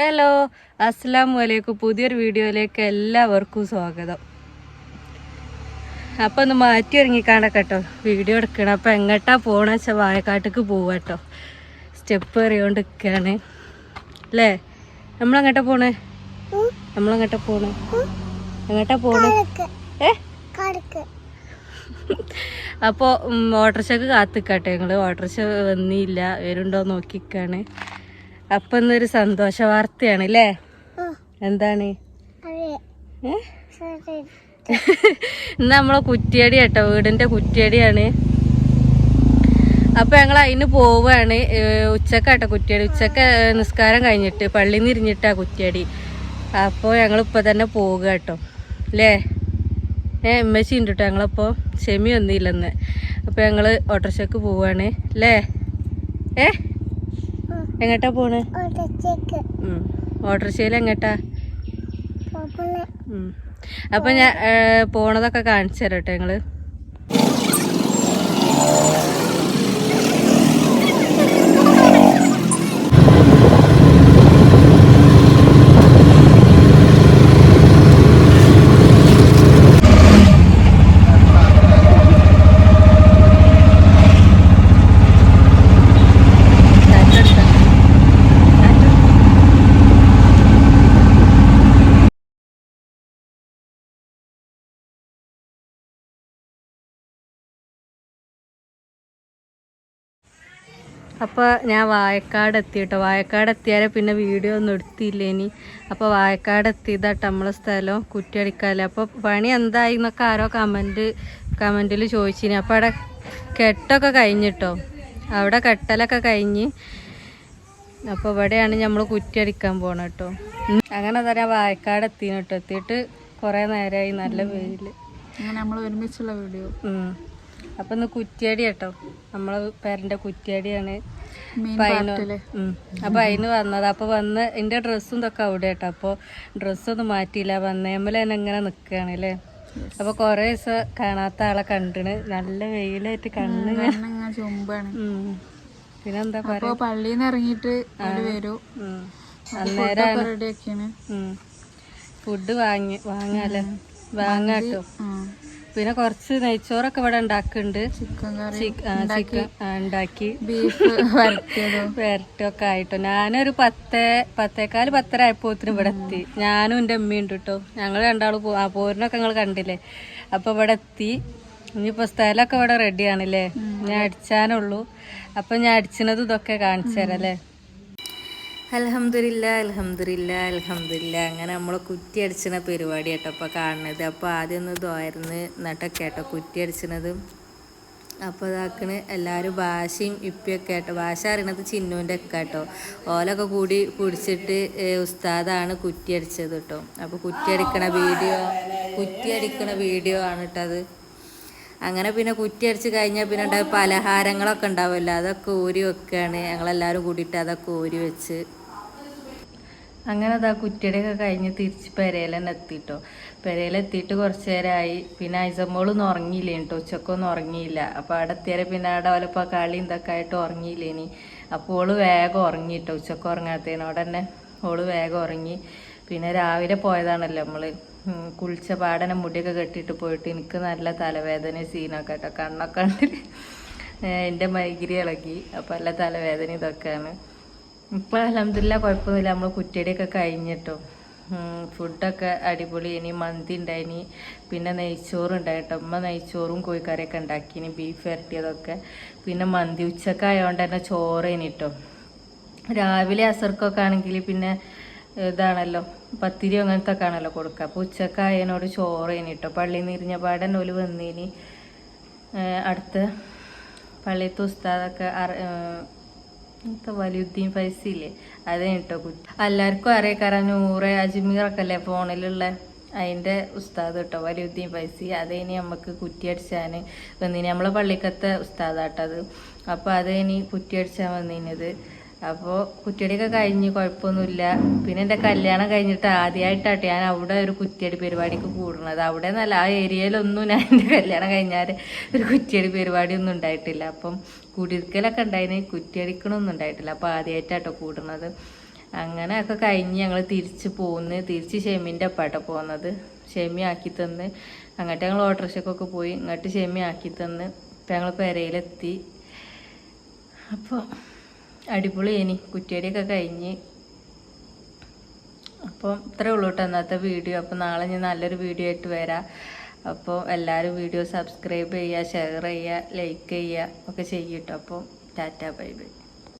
Hello, അസ്സലാമു അലൈക്കും. പുതിയൊരു വീഡിയോയിലേക്ക് എല്ലാവർക്കും സ്വാഗതം. അപ്പം ഒന്ന് മാറ്റി ഇറങ്ങിക്കാണട്ടോ വീഡിയോ എടുക്കണം. അപ്പം എങ്ങോട്ടാ പോകണമെന്ന് വെച്ചാൽ വായക്കാട്ടേക്ക് പോവാട്ടോ. സ്റ്റെപ്പ് കയറിയോണ്ട് നിൽക്കുകയാണ് അല്ലേ. നമ്മളെങ്ങോട്ടാ പോണേ? നമ്മളെങ്ങോട്ടാ പോണേ? എങ്ങോട്ടാ പോണേ? അപ്പോൾ ഓട്ടോറിക്ഷക്ക് കാത്തിക്കട്ടെ. ഞങ്ങൾ ഓട്ടോറിക്ഷ വന്നില്ല, വരുണ്ടോ നോക്കിക്കാണ്. അപ്പം ഇന്നൊരു സന്തോഷ വാർത്തയാണ് അല്ലേ? എന്താണ്? ഇന്ന് നമ്മളെ കുറ്റിയടി കേട്ടോ, വീടിൻ്റെ കുറ്റിയടിയാണ്. അപ്പം ഞങ്ങൾ അതിന് പോവുകയാണ്. ഉച്ചക്കാട്ടോ കുറ്റിയടി. ഉച്ചക്ക് നിസ്കാരം കഴിഞ്ഞിട്ട് പള്ളിയിൽ നിന്ന് ഇരിഞ്ഞിട്ടാ കുറ്റിയടി. അപ്പോൾ ഞങ്ങളിപ്പോൾ തന്നെ പോവുക കേട്ടോ അല്ലേ. ഉമ്മച്ചി ഉണ്ട് കേട്ടോ. ഞങ്ങളപ്പോൾ ക്ഷമി വന്നില്ലെന്ന്. അപ്പോൾ ഞങ്ങൾ ഓട്ടോറിക്ഷക്ക് പോവാണ് അല്ലേ. എങ്ങോട്ടാ പോണ്? ഓട്ടോറിക്ഷയിൽ എങ്ങോട്ടാ? അപ്പം ഞാൻ പോണതൊക്കെ കാണിച്ചു തരാം കേട്ടോ ഞങ്ങൾ. അപ്പോൾ ഞാൻ വായക്കാട് എത്തി കേട്ടോ. വായക്കാട് എത്തിയാലേ പിന്നെ വീഡിയോ ഒന്നും എടുത്തില്ല ഇനി. അപ്പോൾ വായക്കാട് എത്തിയതാട്ടോ നമ്മളെ സ്ഥലം കുറ്റിയടിക്കാല്ലേ. അപ്പോൾ പണി എന്തായി എന്നൊക്കെ ആരോ കമൻറ്റിൽ ചോദിച്ചിനി. അപ്പോൾ അവിടെ കെട്ടൊക്കെ കഴിഞ്ഞിട്ടോ, അവിടെ കെട്ടലൊക്കെ കഴിഞ്ഞ്. അപ്പോൾ ഇവിടെയാണ് നമ്മൾ കുറ്റിയടിക്കാൻ പോകണം കേട്ടോ. അങ്ങനെ തന്നെ വായക്കാട് എത്തിന് കേട്ടോ. എത്തിയിട്ട് കുറേ നേരമായി, നല്ല വെയിൽ. അങ്ങനെ നമ്മൾ ഒരുമിച്ചുള്ള വീഡിയോ. അപ്പം ഇന്ന് കുറ്റിയടി കേട്ടോ, നമ്മളെ പേരൻ്റെ കുറ്റിയടിയാണ്. അപ്പം അതിന് വന്നത്. അപ്പോൾ വന്ന് എൻ്റെ ഡ്രസ്സും ഇതൊക്കെ അവിടെ കേട്ടോ. അപ്പോൾ ഡ്രസ്സൊന്നും മാറ്റിയില്ല, വന്നേമ്മൽ തന്നെ ഇങ്ങനെ നിൽക്കുകയാണ് അല്ലേ. അപ്പോൾ കുറേ ദിവസം കാണാത്ത ആളെ കണ്ടിന്. നല്ല വെയിലായിട്ട് കണ്ണ് ചുമ്പാണ്. പിന്നെന്താ പറയുക, പള്ളിയിൽ നിന്ന് ഇറങ്ങിയിട്ട് വരൂ. അന്നേരമാണ് റെഡിയാക്കിയാണ്. ഫുഡ് വാങ്ങാല്ലേ, വാങ്ങാട്ടോ. പിന്നെ കുറച്ച് നെയ്ച്ചോറൊക്കെ ഇവിടെ ഉണ്ടാക്കുന്നുണ്ട്. ചിക്കൻ ഉണ്ടാക്കി, ബീഫ് വരട്ടൊക്കെ ആയിട്ടോ. ഞാനൊരു 10:15 ആയപ്പോത്തിന് ഇവിടെ എത്തി. ഞാനും എൻ്റെ അമ്മയുണ്ട് കേട്ടോ. ഞങ്ങൾ രണ്ടാളും പോരിനൊക്കെ നിങ്ങൾ കണ്ടില്ലേ. അപ്പോൾ ഇവിടെ എത്തി. ഇനിയിപ്പോൾ സ്ഥലമൊക്കെ ഇവിടെ റെഡിയാണല്ലേ. ഞാൻ അടിച്ചാനുള്ളൂ. അപ്പം ഞാൻ അടിച്ചത് ഇതൊക്കെ കാണിച്ചു തരാം അല്ലേ. അൽഹംദുലില്ലാ അൽഹംദുലില്ലാ അൽഹംദുലില്ലാ. അങ്ങനെ നമ്മൾ കുറ്റി അടിച്ചണ പരിപാടി കേട്ടോ അപ്പോൾ കാണുന്നത്. അപ്പോൾ ആദ്യം ഒന്ന് ദ്വാരുന്ന് എന്നിട്ടൊക്കെ കേട്ടോ കുറ്റി അടിച്ചണത്. അപ്പോൾ ഇതാക്കണ് എല്ലാവരും ഭാഷയും ഇപ്പൊക്കെ കേട്ടോ. ഭാഷ അറിയണത് ചിന്നുവിൻ്റെ ഒക്കെ കേട്ടോ. ഓലൊക്കെ കൂടി പിടിച്ചിട്ട് ഉസ്താദാണ് കുറ്റി അടിച്ചത് കേട്ടോ. അപ്പോൾ കുറ്റി അടിക്കണ വീഡിയോ ആണ് കേട്ടോ അത്. അങ്ങനെ പിന്നെ കുറ്റി അടിച്ച് കഴിഞ്ഞാൽ പിന്നെ ഉണ്ടാവും പലഹാരങ്ങളൊക്കെ ഉണ്ടാവുമല്ലോ, അതൊക്കെ ഊരി വെക്കുകയാണ്. ഞങ്ങളെല്ലാവരും കൂടിയിട്ട് അതൊക്കെ ഊരി വെച്ച് അങ്ങനെ അതാ കുറ്റിയുടെയൊക്കെ കഴിഞ്ഞ് തിരിച്ച് പെരയിൽ തന്നെ എത്തിട്ടോ. പെരയിലെത്തിയിട്ട് കുറച്ച് നേരമായി. പിന്നെ ഐസമ്മോളൊന്നും ഉറങ്ങിയില്ലേ കേട്ടോ, ഉച്ചക്കൊന്നും ഉറങ്ങിയില്ല. അപ്പോൾ അവിടെ എത്തിയാൽ പിന്നെ അവിടെ ഓലപ്പോൾ കളി ഇതൊക്കെ ആയിട്ട് ഉറങ്ങിയില്ലേനി. അപ്പോൾ ഓള് വേഗം ഉറങ്ങിട്ടോ, ഉച്ചക്ക് ഉറങ്ങാത്തതിനോട് തന്നെ ഓള് വേഗം ഉറങ്ങി. പിന്നെ രാവിലെ പോയതാണല്ലോ നമ്മൾ, കുളിച്ച പാടനെ മുടിയൊക്കെ കെട്ടിയിട്ട് പോയിട്ട് എനിക്ക് നല്ല തലവേദന സീനൊക്കെ കേട്ടോ. കണ്ണൊക്കെ കണ്ടിട്ട് എൻ്റെ മൈഗ്രി ഇളകി. അപ്പോൾ നല്ല തലവേദന ഇതൊക്കെയാണ്. ഇപ്പോൾ അൽഹംദുലില്ലാ കുഴപ്പമൊന്നുമില്ല. നമ്മൾ കുറ്റിയടിയൊക്കെ കഴിഞ്ഞിട്ടോ. ഫുഡൊക്കെ അടിപൊളി. ഇനി മന്തി ഉണ്ടായിനി, പിന്നെ നെയ്ച്ചോറുണ്ടായി കേട്ടോ. ഉമ്മ നെയ്ച്ചോറും കോഴിക്കറിയൊക്കെ ഉണ്ടാക്കിനി, ബീഫ് വരട്ടിയതൊക്കെ. പിന്നെ മന്തി ഉച്ചക്കായതുകൊണ്ട് തന്നെ ചോറേനി കേട്ടോ. രാവിലെ അസർക്കൊക്കെ ആണെങ്കിൽ പിന്നെ ഇതാണല്ലോ പത്തിരി അങ്ങനത്തെ ഒക്കെ ആണല്ലോ കൊടുക്കുക. അപ്പോൾ ഉച്ചക്കായതിനോട് ചോറേനി കേട്ടോ. പള്ളിയിൽ നിന്ന് ഇരിഞ്ഞ പാടൻ ഓല് വന്നേനി. അടുത്ത് പള്ളിയത്തെ ഉസ്താദൊക്കെ വലിയുദ്ദീൻ ഫൈസില്ലേ, അതേ കേട്ടോ. എല്ലാവർക്കും അറിയാം, നൂറ് അജ്മീറൊക്കെ അല്ലേ ഫോണിലുള്ള, അതിൻ്റെ ഉസ്താദ് കേട്ടോ വലിയുദ്ദീൻ ഫൈസി. അതേനി നമുക്ക് കുറ്റി അടിച്ചാൻ വന്നിനി. നമ്മളെ പള്ളിക്കത്തെ ഉസ്താദാട്ടത്. അപ്പോൾ അതേനി കുറ്റി അടിച്ചാൻ വന്നിനത്. അപ്പോൾ കുറ്റിയടിയൊക്കെ കഴിഞ്ഞ് കുഴപ്പമൊന്നുമില്ല. പിന്നെ എൻ്റെ കല്യാണം കഴിഞ്ഞിട്ട് ആദ്യമായിട്ടാട്ടെ ഞാൻ അവിടെ ഒരു കുറ്റിയടി പരിപാടിക്ക് കൂടുന്നത്. അവിടെ നല്ല ആ ഏരിയയിലൊന്നും ഞാൻ എൻ്റെ കല്യാണം കഴിഞ്ഞാൽ ഒരു കുറ്റിയടി പരിപാടിയൊന്നും ഉണ്ടായിട്ടില്ല. അപ്പം കുടിയിരിക്കലൊക്കെ ഉണ്ടായിന്, കുറ്റിയടിക്കണമൊന്നും ഉണ്ടായിട്ടില്ല. അപ്പോൾ ആദ്യമായിട്ടാട്ടോ കൂടുന്നത്. അങ്ങനെയൊക്കെ കഴിഞ്ഞ് ഞങ്ങൾ തിരിച്ച് ഷെമീൻ്റെ അപ്പാട്ട പോകുന്നത്. ഷെമി ആക്കി തന്ന് അങ്ങോട്ട് ഞങ്ങൾ ഓട്ടോറിക്ഷക്കൊക്കെ പോയി. ഇങ്ങോട്ട് ഷെമി ആക്കി തന്ന് ഇപ്പം ഞങ്ങൾ പെരയിലെത്തി. അപ്പോൾ അടിപൊളി കുറ്റിയടിയൊക്കെ കഴിഞ്ഞ്. അപ്പം ഇത്രയേ ഉള്ളൂ കേട്ടോ ഇന്നത്തെ വീഡിയോ. അപ്പോൾ നാളെ ഞാൻ നല്ലൊരു വീഡിയോ ആയിട്ട് വരാം. അപ്പോൾ എല്ലാവരും വീഡിയോ സബ്സ്ക്രൈബ് ചെയ്യുക, ഷെയർ ചെയ്യുക, ലൈക്ക് ചെയ്യുക ഒക്കെ ചെയ്യും കേട്ടോ. അപ്പോൾ ടാറ്റാ ബൈ ബൈ.